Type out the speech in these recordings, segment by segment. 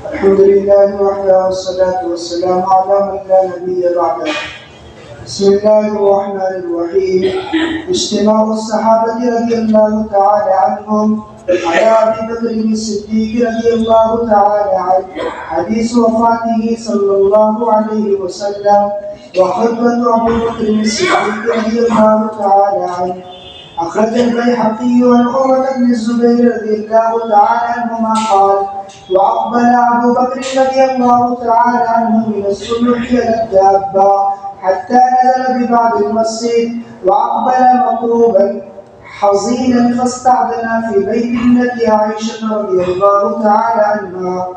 الحمد لله وحده والصلاة والسلام على من لا نبي بعده. بسم الله الرحمن الرحيم. اجتماع الصحابة رضي الله تعالى عنهم على أبي بكر الصديق رضي الله تعالى عنه حديث وفاته صلى الله عليه وسلم وخطبة أبي بكر الصديق رضي الله تعالى عنه. أخرج البيهقي عن عروة بن الزبير رضي الله تعالى عنهما قال: وأقبل أبو بكر رضي الله تعالى عنه من الصبح إلى الدابة حتى نزل بباب المسجد، وأقبل مكروبا حزينا فاستأذن في بيت ابنة عائشة رضي الله تعالى عنها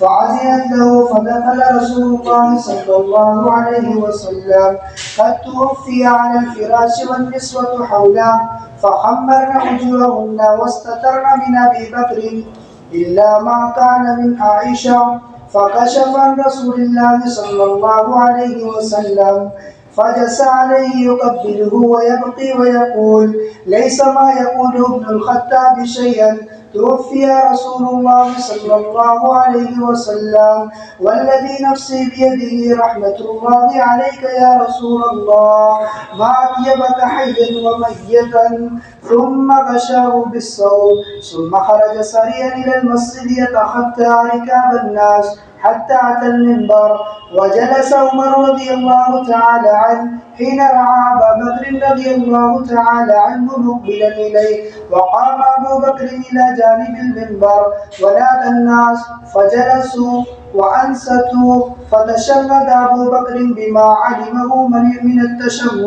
فأذنت له، فدخل رسول الله صلى الله عليه وسلم قد توفي على الفراش والنسوة حوله، فخمرن وجوههن واستترن من أبي بكر إلا ما كان من عائشة، فكشف عن رسول الله صلى الله عليه وسلم فجس عليه يقبله ويبقي ويقول: ليس ما يقول ابن الخطاب شيئا، توفي رسول الله صلى الله عليه وسلم والذي نفسي بيده رحمة الله عليك يا رسول الله، ما أطيبك حيا وميتا. ثم غشاه بالصوت، ثم خرج سريعا إلى المسجد يتخطى ركاب الناس حتى أتى المنبر، وجلس عمر رضي الله تعالى عنه حين رأى أبا بكر رضي الله تعالى عنه مقبلا إليه، وقام أبو بكر إلى جانب المنبر ونادى الناس فجلسوا وأنصتوا، فتشهد أبو بكر بما علمه من التشهد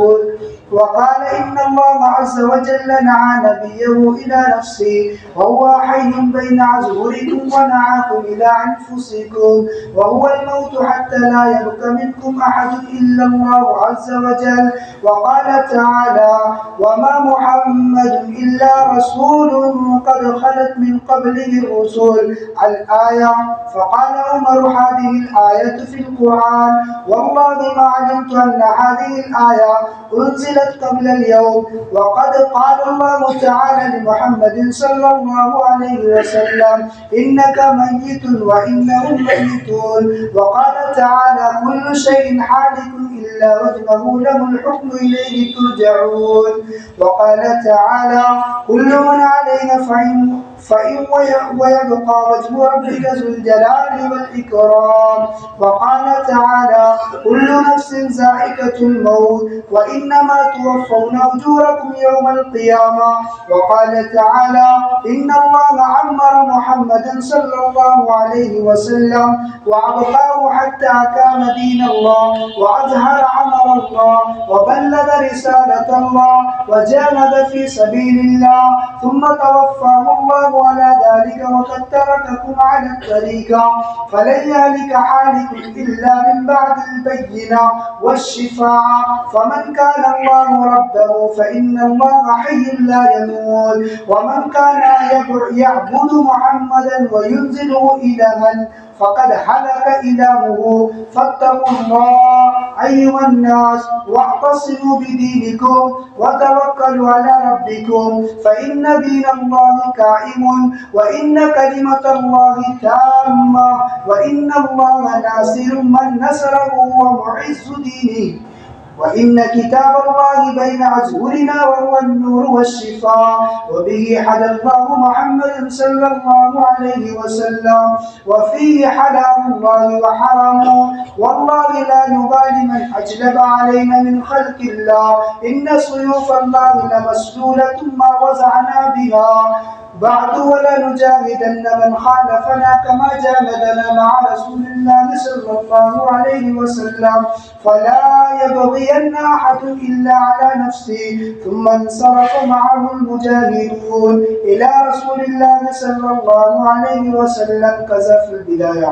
وقال: إن الله عز وجل نعى نبيه إلى نفسه وهو حي بين أظهركم ونعاكم إلى أنفسكم وهو الموت حتى لا يبق منكم أحد إلا الله عز وجل. وقال تعالى: وما محمد إلا رسول قد خلت من قبله الرسل الآية. فقال عمر: هذه الآية في القرآن، والله ما علمت أن هذه الآية أنزلت قبل اليوم. وقد قال الله تعالى لمحمد صلى الله عليه وسلم: إنك ميت وإنهم ميتون. وقال تعالى: كل شيء حالك إلا وجهه له الحكم إليه ترجعون. وقال تعالى: كل من علينا فإن ويبقى وجه ربك ذو الجلال والإكرام. وقال تعالى: كل نفس ذائقة الموت وإنما توفون أجوركم يوم القيامة. وقال تعالى: إن الله عمر محمدا صلى الله عليه وسلم وأبقاه حتى أقام دين الله وأظهر عمر الله وبلغ رسالة الله وجاهد في سبيل الله، ثم توفاه الله على ذلك وقد ترككم على الطريقة، فلن يهلك حالكم إلا من بعد البينة والشفاعة. فمن كان الله ربه فإن الله حي لا يموت، ومن كان يعبد محمدا وينزله إلها فقد هلك إلهه. فاتقوا الله أيها الناس واعتصموا بدينكم وتوكلوا على ربكم، فإن دين الله قائم، وإن كلمة الله تامة، وإن الله ناصر من نصره ومعز دينه، وإن كتاب الله بين أظهرنا وهو النور والشفاء، وبه حدى الله محمد صلى الله عليه وسلم، وفيه حلال الله وحرامه، والله لا نبالي من أجلب علينا من خلق الله، إن سيوف الله لمسلولة ما وزعنا بها بعد، ولا نجاهدن من خالفنا كما جاهدنا مع رسول الله صلى الله عليه وسلم، فلا يبغين أحد إلا على نفسه. ثم انصرف معه المجاهدون إلى رسول الله صلى الله عليه وسلم كذا في البداية.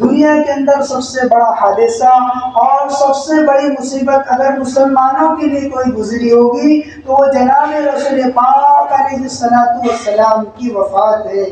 دنیا کے اندر سب سے بڑا حادثہ اور سب سے بڑی مصیبت اگر مسلمانوں کے لیے کوئی گزری ہوگی تو وہ جناب رسول پاک علیہ الصلوۃ والسلام کی وفات ہے۔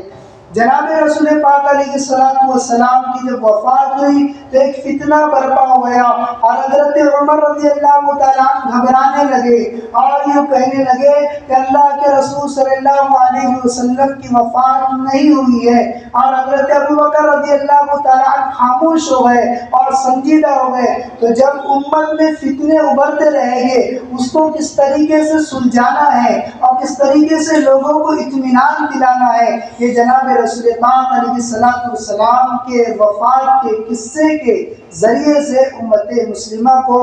جناب رسول پاک علیہ الصلوۃ والسلام کی جب وفات ہوئی تو ایک فتنہ برپا ہو گیا اور حضرت عمر رضی اللہ تعالیٰ عنہ گھبرانے لگے اور یوں کہنے لگے کہ اللہ کے رسول صلی اللہ علیہ وسلم کی وفات نہیں ہوئی ہے، اور حضرت ابوبکر رضی اللہ تعالیٰ عنہ خاموش ہو گئے اور سنجیدہ ہو گئے۔ تو جب امت میں فتنے ابھرتے رہیں گے اس کو کس طریقے سے سلجھانا ہے اور کس طریقے سے لوگوں کو اطمینان دلانا ہے، یہ جناب رسول پاک علیہ الصلوۃ والسلام کے وفات کے قصے کے ذریعے سے امت مسلمہ کو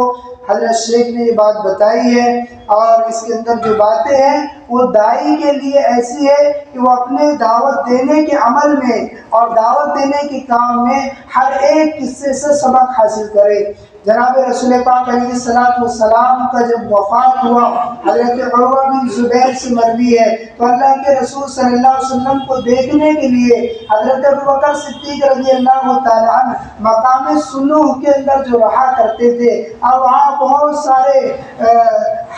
حضرت شیخ نے یہ بات بتائی ہے۔ اور اس کے اندر جو باتیں ہیں وہ داعی کے لیے ایسی ہے کہ وہ اپنے دعوت دینے کے عمل میں اور دعوت دینے کے کام میں ہر ایک قصے سے سبق حاصل کرے۔ جناب رسول پاک علیہ الصلوۃ والسلام کا جب وفات ہوا، حضرت عروہ بن زبیر سے مروی ہے، تو اللہ کے رسول صلی اللہ علیہ وسلم کو دیکھنے کے لیے حضرت ابوبکر صدیق رضی اللہ تعالیٰ عنہ مقام سنوح کے اندر جو رہا کرتے تھے، اور وہاں بہت سارے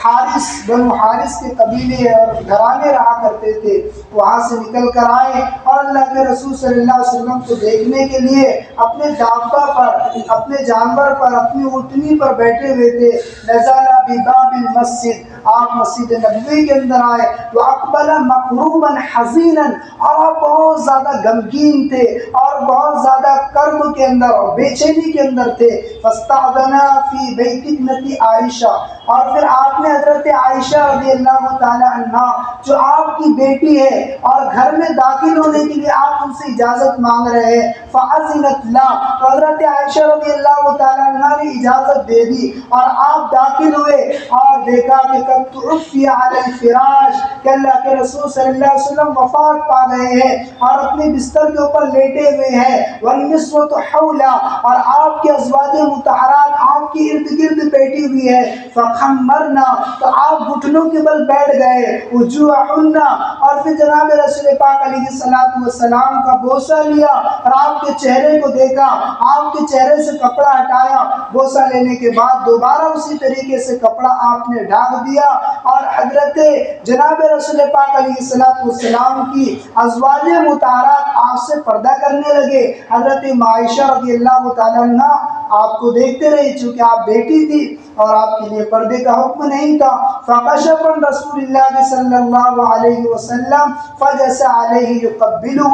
حارث بنو حارث کے قبیلے اور گھرانے رہا کرتے تھے، وہاں سے نکل کر آئے اور اللہ کے رسول صلی اللہ علیہ وسلم کو دیکھنے کے لیے اپنے دابہ پر، اپنے جانور پر، اپنی اونٹنی پر بیٹھے ہوئے تھے۔ نزل بباب المسجد، آپ مسجد نبوی کے اندر آئے، تو اقبل مکروبا حزینا، اور آپ بہت زیادہ غمگین تھے اور بہت زیادہ کرب کے اندر اور بے چینی کے اندر تھے۔ فاستأذنا فی بیت ابنتی عائشہ، اور پھر آپ نے حضرت عائشہ رضی اللہ تعالی عنہا جو آپ کی بیٹی ہے اور گھر میں داخل ہونے کے لیے آپ ان سے اجازت مانگ رہے ہیں، فأذنت لا، تو حضرت عائشہ رضی اللہ تعالی عنہا نے اجازت دے دی اور آپ داخل ہوئے اور دیکھا کہ قد توفی علی الفراش، کہ اللہ کے رسول صلی اللہ علیہ وسلم وفات پا گئے ہیں اور اپنے بستر کے اوپر لیٹے ہوئے ہیں، والنسوۃ حولا، اور آپ کے ازواج مطہرات آپ کی ارد گرد بیٹھی ہوئی ہے، فخمرنا، تو آپ گھٹنوں کے بل بیٹھ گئے، وجوہن، اور پھر جناب رسول پاک علیہ الصلوۃ والسلام کا بوسہ لیا اور آپ کے چہرے کو دیکھا، آپ کے چہرے سے کپڑا ہٹایا، بوسہ لینے کے بعد دوبارہ اسی طریقے سے کپڑا آپ نے ڈھانپ دیا، اور حضرت جناب رسول پاک علیہ الصلوۃ والسلام کی ازواج مطہرات آپ سے پردہ کرنے لگے۔ حضرت عائشہ رضی اللہ تعالیٰ عنہ آپ کو دیکھتے رہی، چونکہ آپ بیٹی تھی اور آپ کے لیے پردے کا حکم نہیں تھا۔ فکشف رسول اللہ صلی اللہ علیہ وسلم فجس علیہ یقبلہ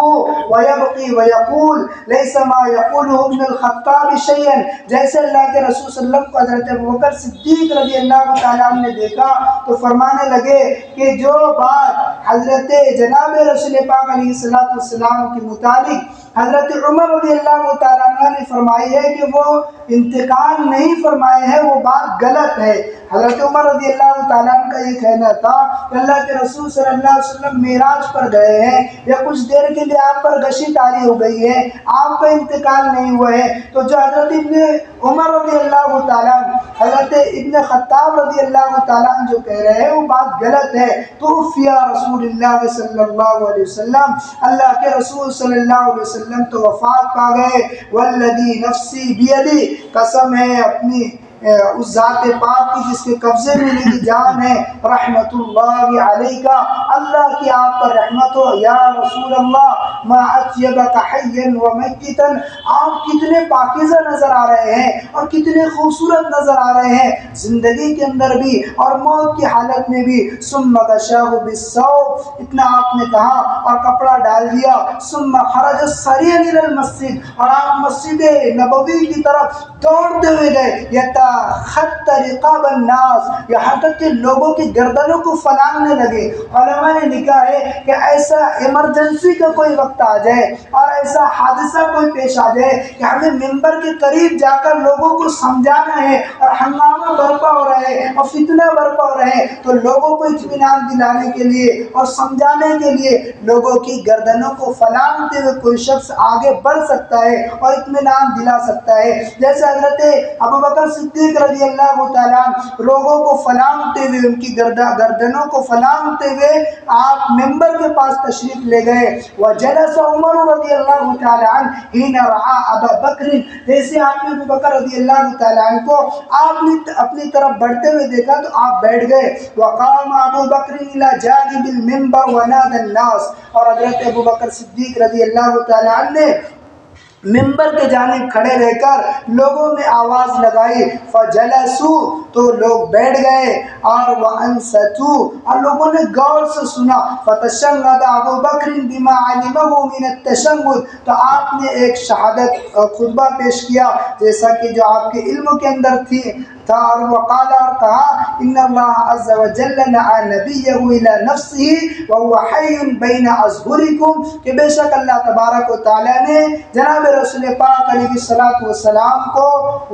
ویبقی ویقول لیس ما یقوله ابن الخطاب شیئا، جیسے اللہ کے رسول صلی اللہ علیہ وسلم کو حضرت ابوبکر صدیق رضی اللہ تعالیٰ عنہ نے دیکھا تو فرمانے لگے کہ جو بات حضرت جناب رسول پاک علیہ السلام کے متعلق حضرت عمر رضی اللہ تعالیٰ عنہ نے فرمائی ہے کہ وہ انتقال نہیں فرمائے ہیں، وہ بات غلط ہے۔ حضرت عمر رضی اللہ تعالیٰ عنہ کا یہ کہنا تھا کہ اللہ کے رسول صلی اللہ علیہ وسلم معراج پر گئے ہیں یا کچھ دیر کے لیے آپ پر غشی طاری ہو گئی ہے، آپ کا انتقال نہیں ہوا ہے۔ تو جو حضرت ابن عمر رضی اللہ تعالیٰ عنہ، حضرت ابن خطاب رضی اللہ تعالیٰ عنہ جو کہہ رہے ہیں وہ بات غلط ہے۔ توفی رسول اللہ صلی اللہ علیہ وسلم، اللہ کے رسول صلی اللہ علیہ وسلم تو وفات پا گئے، والذی نفسی بیدی، قسم ہے اپنی اس ذات پاک کی جس کے قبضے میں میری جان ہے، رحمت اللہ علیکہ، اللہ کی آپ پر رحمت ہو، یا رسول اللہ، ما اطیبک حیا و میتا، آپ کتنے پاکیزہ نظر آ رہے ہیں اور کتنے خوبصورت نظر آ رہے ہیں زندگی کے اندر بھی اور موت کی حالت میں بھی۔ ثم غشاہ بالثوب، اتنا آپ نے کہا اور کپڑا ڈال دیا۔ ثم خرج سریعا الی المسجد، اور آپ مسجد نبوی کی طرف دوڑتے ہوئے گئے، خط رقاب الناس، یہاں تک کہ لوگوں کی گردنوں کو فلانگنے لگے۔ علماء نے لکھا ہے کہ ایسا ایمرجنسی کا کوئی وقت آ جائے اور ایسا حادثہ کوئی پیش آ جائے کہ ہمیں ممبر کے قریب جا کر لوگوں کو سمجھانا ہے اور ہنگامہ برپا ہو رہا ہے اور فتنہ برپا ہو رہے ہیں، تو لوگوں کو اطمینان دلانے کے لیے اور سمجھانے کے لیے لوگوں کی گردنوں کو فلانگتے ہوئے کوئی شخص آگے بڑھ سکتا ہے اور اطمینان دلا سکتا ہے، جیسے حضرت ابوبکر صدیق رضی اللہ تعالیٰ لوگوں کو فلانگتے ہوئے، ان کی گردنوں کو فلانگتے ہوئے آپ ممبر کے پاس تشریف لے گئے. وجلس عمر رضی اللہ تعالیٰ عنہ حين رعى ابا بکر، جیسے آپ نے ابو بکر رضی اللہ تعالیٰ عنہ کو آپ نے اپنی طرف بڑھتے ہوئے دیکھا تو آپ بیٹھ گئے. وقام ابو بکر الى جانب المنبر ونادى الناس، اور حضرت ابو بکر صدیق رضی اللہ تعالیٰ عنہ نے ممبر کے جانب کھڑے رہ کر لوگوں میں آواز لگائی. فجلسوا، تو لوگ بیٹھ گئے، اور وانصتوا، اور لوگوں نے غور سے سنا. فتشهد ابو بکر بما علمه من التشهد، تو آپ نے ایک شہادت خطبہ پیش کیا جیسا کہ جو آپ کے علم کے اندر تھی تھا. اور وقال، اور کہا، ان اللہ عز وجل نعى نبیہ الى نفسه وهو حی بین اظہرکم، کہ بے شک اللہ تبارک و تعالی نے جناب رسول پاک علیہ الصلوۃ والسلام کو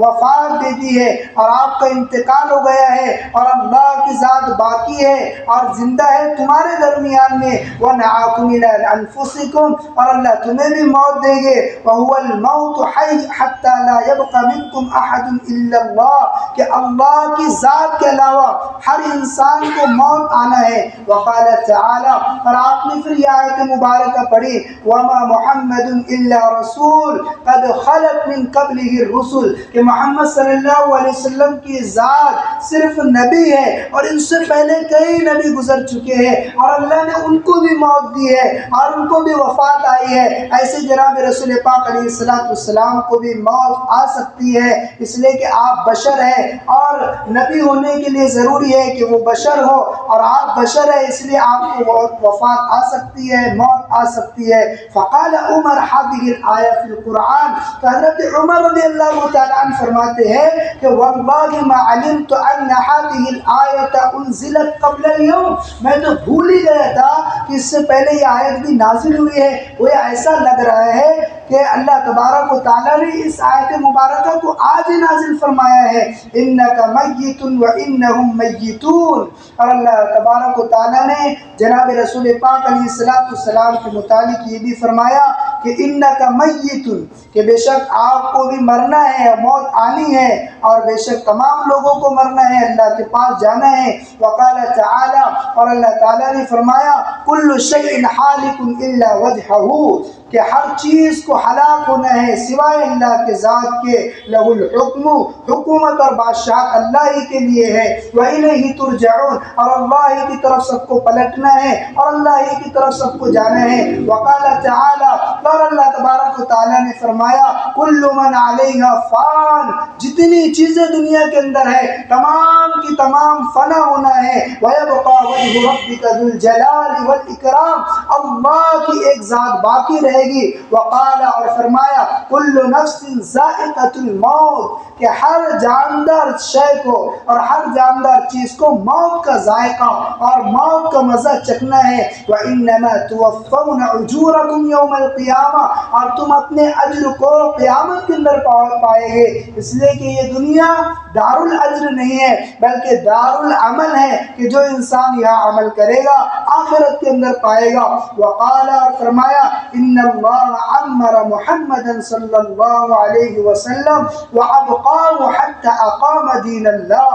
وفات دے دی ہے اور آپ کا انتقال ہو گیا ہے، اور اللہ کی ذات باقی ہے اور زندہ ہے تمہارے درمیان میں. وَنَعَاكُمْ إِلَىٰ أَنفُسِكُمْ، اور اللہ تمہیں بھی موت دے گے. وَهُوَ الْمَوْتُ حَيٌّ حَتَّىٰ لَا يَبْقَ مِنكُمْ أَحَدٌ إِلَّا اللَّهُ، کہ اللہ کی ذات کے علاوہ ہر انسان کو موت آنا ہے. وقال تعالی، اور آپ نے پھر یہ آیت مبارکہ پڑھی، وَمَا مُحَمَّدٌ إِلَّا رَسُولٌ قَدْ خَلَتْ مِن قَبْلِهِ الرُّسُلُ، کہ محمد صلی اللہ علیہ وسلم کی ذات صرف نبی ہے اور ان سے پہلے کئی نبی گزر چکے ہیں اور اللہ نے ان کو بھی موت دی ہے اور ان کو بھی وفات آئی ہے. ایسے جناب رسول پاک علیہ الصلوۃ والسلام کو بھی موت آ سکتی ہے، اس لیے کہ آپ بشر ہیں اور نبی ہونے کے لیے ضروری ہے کہ وہ بشر ہو، اور آپ بشر ہیں اس لیے آپ کو وفات آ سکتی ہے، موت آ سکتی ہے. فقال عمر هذه الآية في القرآن، تو حضرت عمر رضی اللہ تعالیٰ عنہ فرماتے ہیں کہ واللہ ما علمت ان هذه الآية انزلت قبل اليوم، میں تو بھول ہی گیا تھا کہ اس سے پہلے یہ آیت بھی نازل ہوئی ہے. وہ ایسا لگ رہا ہے کہ اللہ تبارک و تعالیٰ نے اس آیت مبارکہ کو آج ہی نازل فرمایا ہے. انک میت وانہم میتون، اور اللہ تبارک و تعالیٰ نے جناب رسول پاک علیہ الصلوۃ والسلام کے متعلق یہ بھی فرمایا کہ انک میت، کہ بے شک آپ کو بھی مرنا ہے، موت آنی ہے، اور بے شک تمام لوگوں کو مرنا ہے، اللہ کے پاس جانا ہے. وقال تعالی، اور اللہ تعالیٰ نے فرمایا کل شیء حالک الا وجہہ، کہ ہر چیز کو ہلاک ہونا ہے سوائے اللہ کے ذات کے. لہ الحکم، حکومت اور بادشاہت اللہ ہی کے لیے ہے. وإلیہ ترجعون، اور اللہ ہی کی طرف سب کو پلٹنا ہے اور اللہ ہی کی طرف سب کو جانا ہے. وقال تعالی، اور اللہ تبارک و تعالیٰ نے فرمایا کل من علیہا فان، جتنی چیزیں دنیا کے اندر ہے تمام کی تمام فنا ہونا ہے. ویبقى وجہ ربک ذو الجلال والاکرام، اللہ کی ایک ذات باقی رہے گی. وقال، اور فرمایا کل نفس ذائقۃ الموت، کہ ہر جاندار شے کو اور ہر جاندار چیز کو موت کا ذائقہ اور موت کا مزہ چکھنا ہے. وانما توفون اجورکم یوم القیامہ، اور تم اپنے اجر کو قیامت کے اندر پائے گے، اس لیے کہ یہ دنیا دار الاجر نہیں ہے بلکہ دار العمل ہے، کہ جو انسان یہاں عمل کرے گا آخرت کے اندر پائے گا. وقال، اور فرمایا ان اللہ عمر محمدا صلی اللہ علیہ وسلم وابقاه حتى اقام دین اللہ.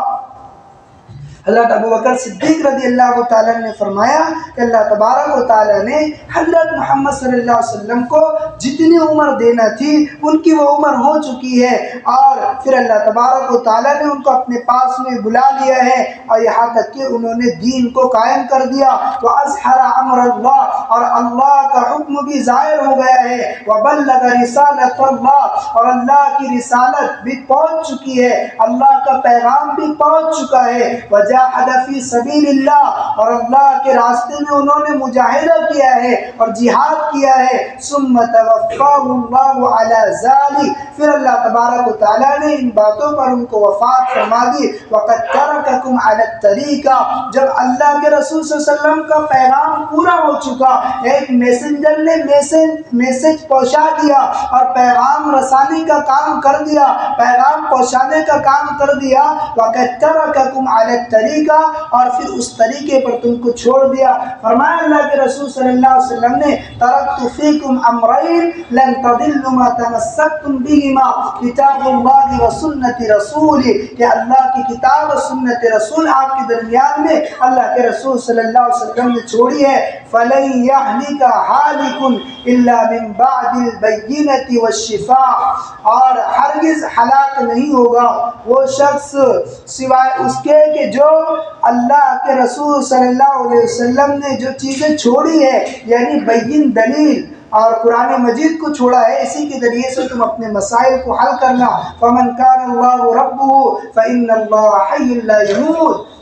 حضرت ابو بکر صدیق رضی اللہ تعالیٰ نے فرمایا کہ اللہ تبارک و تعالیٰ نے حضرت محمد صلی اللہ علیہ وسلم کو جتنی عمر دینا تھی ان کی وہ عمر ہو چکی ہے، اور پھر اللہ تبارک و تعالیٰ نے ان کو اپنے پاس میں بلا لیا ہے اور یہاں تک کہ انہوں نے دین کو قائم کر دیا. وَأَظْهَرَ أَمْرَ اللَّهِ، اور اللہ کا حکم بھی ظاہر ہو گیا ہے. وَبَلَّغَ رِسَالَةَ اللَّهِ، اور اللہ کی رسالت بھی پہنچ چکی ہے، اللہ کا پیغام بھی پہنچ چکا ہے. وجاہد فی سبیل اللہ، اور اللہ کے راستے میں انہوں نے مجاہدہ کیا ہے اور جہاد کیا ہے. ثم توفاہ اللہ علی ذلک، پھر اللہ تبارک و تعالیٰ نے ان باتوں پر ان کو وفات فرما دی. وقد ترککم علی الطریقہ، جب اللہ کے رسول صلی اللہ علیہ وسلم کا پیغام پورا ہو چکا، ایک میسنجر نے میسج پہنچا دیا اور پیغام رسانی کا کام کر دیا، پیغام پہنچانے کا کام کر دیا. وقد ترککم علی الطریقہ، طریقہ اور پھر اس طریقے پر تم کو چھوڑ دیا۔ فرمایا اللہ کے رسول صلی اللہ علیہ وسلم نے ترکت فیکم امرین لن تضلوا ما تمسکتم بہما کتاب اللہ و سنت رسول، کہ اللہ کی کتاب و سنت رسول آپ کے درمیان میں اللہ کے رسول صلی اللہ علیہ وسلم نے چھوڑی ہے۔ فَلَن يَهْلِكَ هَالِكٌ إِلَّا مِن بَعْدِ الْبَيِّنَةِ وَالشِّفَاءِ، اور ہرگز ہلاک نہیں ہوگا وہ شخص سوائے اس کے کہ جو اللہ کے رسول صلی اللہ علیہ وسلم نے جو چیزیں چھوڑی ہے، یعنی بین دلیل اور قرآن مجید کو چھوڑا ہے، اسی کے ذریعے سے تم اپنے مسائل کو حل کرنا۔ فَمَنْ كَانَ اللَّهُ رَبُّهُ فَإِنَّ اللَّهَ حَيٌّ لَا يَمُوتُ،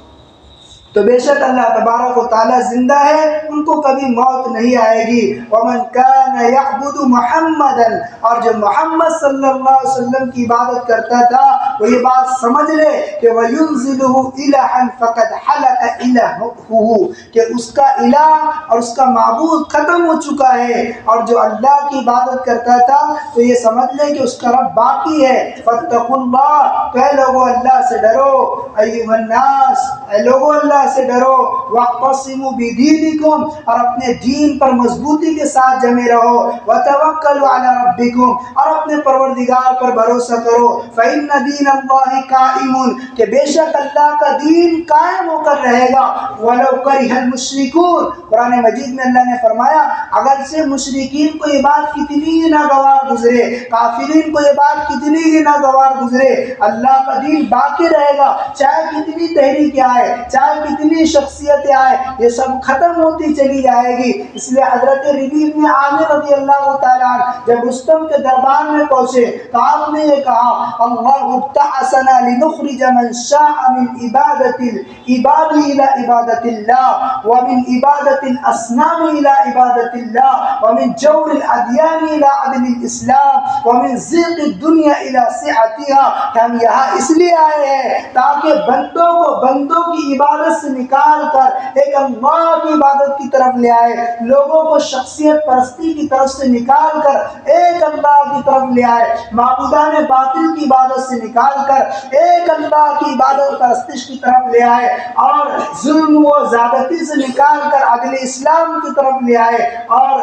تو بے شک اللہ تبارک و تعالیٰ زندہ ہے، ان کو کبھی موت نہیں آئے گی۔ وَمَنْ كَانَ يَعْبُدُ مُحَمَّدًا، اور جو محمد صلی اللہ علیہ وسلم کی عبادت کرتا تھا وہ یہ بات سمجھ لے کہ وَيُنزِلُهُ إِلَهًا فَقَدْ حَلَكَ إِلَهُهُ، کہ اس کا الہ اور اس کا معبود ختم ہو چکا ہے، اور جو اللہ کی عبادت کرتا تھا تو یہ سمجھ لے کہ اس کا رب باقی ہے۔ فَاتَّقُوا اللَّهَ، تو اے لوگو اللہ سے ڈرو، أَيُّهَا النَّاسِ، اے لوگو اللہ سے ڈرو، وَاعْتَصِمُوا بِدِينِكُمْ، اور اپنے دین پر مضبوطی کے ساتھ جمے رہو، وَتَوَكَّلُوا عَلَى رَبِّكُمْ، اور اپنے پروردگار پر بھروسہ کرو، فَإِنَّ دِينَ اللَّهِ قَائِمٌ، کہ بے شک اللہ کا دین قائم ہو کر رہے گا، وَلَوْ كَرِهَ الْمُشْرِكُونَ، قرآن مجید میں اللہ نے فرمایا اگر سے مشرکین کو یہ بات کتنی ہی ناگوار گزرے، کافرین کو یہ بات کتنی ہی ناگوار گزرے، اللہ کا دین باقی رہے گا، چاہے کتنی تحریک آئے، چاہے کتنی شخصیتیں آئے، یہ سب ختم ہوتی چلی جائے گی۔ اس لیے حضرت ربیع بن عامر رضی اللہ تعالیٰ عنہ جب رستم کے دربار میں پہنچے تو آپ نے یہ کہا اللہ ابتعثنا لنخرج من شاء من عبادت العباد الى عبادت اللہ ومن عبادت الاصنام الى عبادت اللہ ومن جور الادیان الى عدل الاسلام ومن ضیق الدنیا الى سعتها، کہ ہم یہاں اس لیے آئے ہیں تاکہ بندوں کی عبادت سے نکال کر ایک اللہ کی عبادت کی طرف لے آئے، لوگوں کو شخصیت پرستی کی طرف سے نکال کر ایک اللہ کی طرف لے آئے، معبودان باطل کی عبادت سے نکال کر ایک اللہ کی عبادت پرستش کی طرف لے آئے، اور ظلم و زیادتی سے نکال کر عدل اسلام کی طرف لے آئے، اور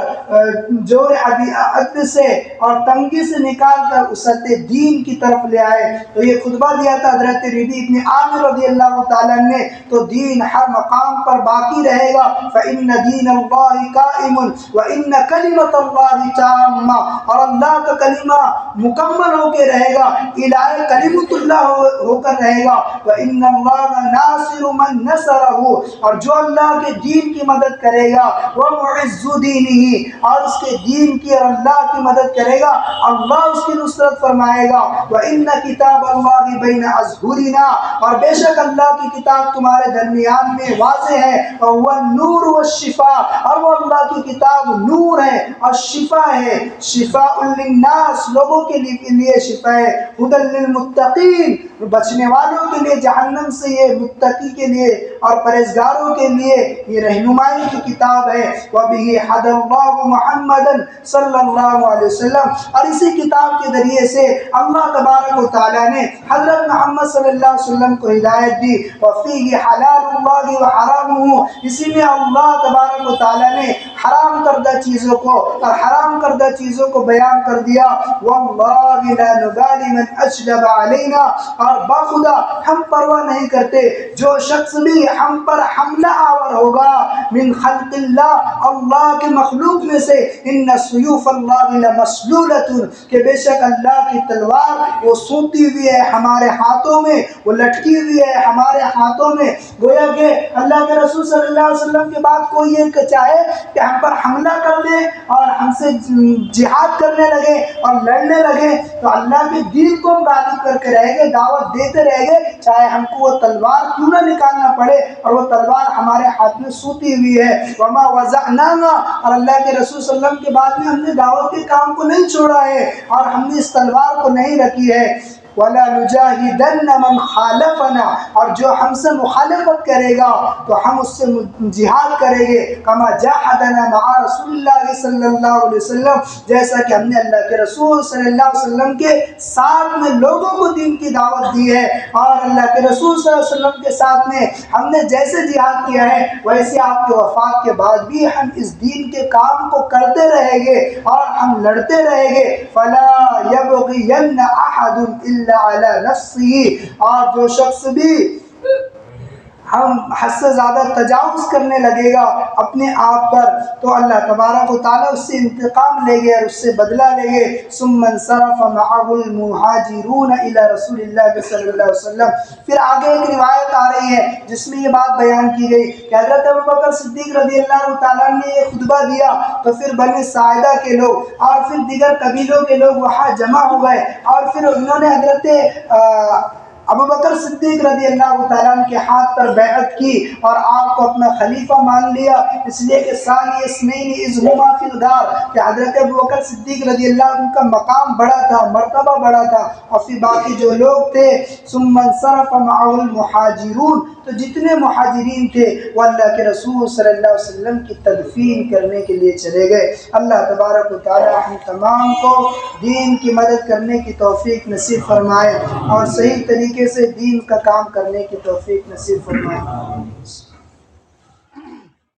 جور عدل سے اور تنگی سے نکال کر وسعت دین کی طرف لے آئے۔ تو یہ خطبہ دیا تھا حضرت ربیع بن عامر رضی اللہ تعالیٰ نے، تو دین ہر مقام پر باقی رہے گا۔ فَإِنَّ دِينَ اللَّهِ قَائِمٌ وَإِنَّ كَلِمَةَ اللَّهِ تَامَّةٌ، اور اللہ کا کلمہ مکمل ہو کے رہے گا، الہ کلمۃ اللہ ہو کر رہے گا۔ وَإِنَّ اللَّهَ نَاصِرُ مَن نَصَرَهُ، اور جو اللہ کے دین کی مدد کرے گا، وَمُعِزُّ دِينِهِ، اور اس کے دین کی اور اللہ کی مدد کرے گا، اللہ اس کی نصرت فرمائے گا۔ وَإِنَّ كِتَابَ اللَّهِ بَيْنَ أَظْهُرِنَا، اور بے شک اللہ کی کتاب تمہارے درمیان میں واضح ہے، اور نور و شفا، اور وہ اللہ کی کتاب نور ہے اور شفا ہے، شفاء للناس، لوگوں کے لیے شفا ہے، ہدی للمتقین، بچنے والوں کے لیے جہنم سے، یہ متقی کے لیے اور پرہیزگاروں کے لیے یہ رہنمائی کی کتاب ہے۔ وَبِهِ هَدَى اللَّهُ مُحَمَّدًا صلی اللہ علیہ وسلم، اور اسی کتاب کے ذریعے سے اللہ تبارک و تعالیٰ نے حضرت محمد صلی اللہ علیہ وسلم کو ہدایت دی۔ وَفِيهِ حَلَالُ اللَّهِ وَحَرَامُهُ، اسی میں اللہ تبارک و تعالیٰ نے حرام کردہ چیزوں کو اور حرام کردہ چیزوں کو بیان کر دیا۔ وَاللَّهِ لَا نُبَالِي مَنْ أَجْلَبَ عَلَيْنَا، اور باخدا ہم پرواہ نہیں کرتے جو شخص بھی ہم پر حملہ آور ہوگا، من خلق اللہ، اللہ کے مخلوق میں سے، ان سیوف اللہ لمسلولۃ، کہ بے شک اللہ کی تلوار وہ سونتی ہوئی ہے ہمارے ہاتھوں میں، وہ لٹکی ہوئی ہے ہمارے ہاتھوں میں۔ گویا کہ اللہ کے رسول صلی اللہ علیہ وسلم کے بعد کوئی یہ چاہے کہ ہم پر حملہ کر دے اور ہم سے جہاد کرنے لگے اور لڑنے لگے تو اللہ کے دین کو ہم غالب کر کے رہیں گے، دعوت دیتے رہیں گے، چاہے ہم کو وہ تلوار کیوں نہ نکالنا پڑے، اور وہ تلوار ہمارے ہاتھ میں سوتی ہوئی ہے۔ وما وضعناها، اور اللہ کے رسول صلی اللہ علیہ وسلم کے بعد میں ہم نے دعوت کے کام کو نہیں چھوڑا ہے اور ہم نے اس تلوار کو نہیں رکھی ہے۔ وَلَا نُجَاهِدَنَّ مَنْ خَالَفَنَا، اور جو ہم سے مخالفت کرے گا تو ہم اس سے جہاد کریں گے. كَمَا جَاهَدَنَا مَعَ رَسُولِ اللَّهِ صلی اللہ علیہ وسلم، جیسا کہ ہم نے اللہ کے رسول صلی اللہ علیہ وسلم کے ساتھ میں لوگوں کو دین کی دعوت دی ہے، اور اللہ کے رسول صلی اللہ علیہ وسلم کے ساتھ میں ہم نے جیسے جہاد کیا ہے ویسے آپ کے وفات کے بعد بھی ہم اس دین کے کام کو کرتے رہیں گے اور ہم لڑتے رہیں گے. فَلَا يَبْغِيَنَّ أَحَدٌ إِلَّا عَلَى نَفْسِهِ، اور جو شخص بھی ہم حد سے زیادہ تجاوز کرنے لگے گا اپنے آپ پر تو اللہ تبارک و تعالیٰ اس سے انتقام لے گے اور اس سے بدلہ لے گے. ثم انصرف معه المهاجرون الى رسول اللہ صلی اللہ علیہ وسلم. پھر آگے ایک روایت آ رہی ہے جس میں یہ بات بیان کی گئی کہ حضرت ابوبکر صدیق رضی اللہ تعالیٰ نے یہ خطبہ دیا تو پھر بنی ساعدہ کے لوگ اور پھر دیگر قبیلوں کے لوگ وہاں جمع ہو گئے، اور پھر انہوں نے حضرت ابوبکر صدیق رضی اللہ تعالیٰ عنہ کے ہاتھ پر بیعت کی اور آپ کو اپنا خلیفہ مان لیا، اس لیے کہ ثانی اثنین اذ ہما فی الغار، کہ حضرت ابوبکر صدیق رضی اللہ عنہ کا مقام بڑا تھا، مرتبہ بڑا تھا، اور پھر باقی جو لوگ تھے ثم انصرف معه المہاجرون، تو جتنے مہاجرین تھے وہ اللہ کے رسول صلی اللہ علیہ وسلم کی تدفین کرنے کے لیے چلے گئے. اللہ تبارک و تعالی ہم تمام کو دین کی مدد کرنے کی توفیق نصیب فرمائے اور صحیح طریقے سے دین کا کام کرنے کی توفیق نصیب فرمائے.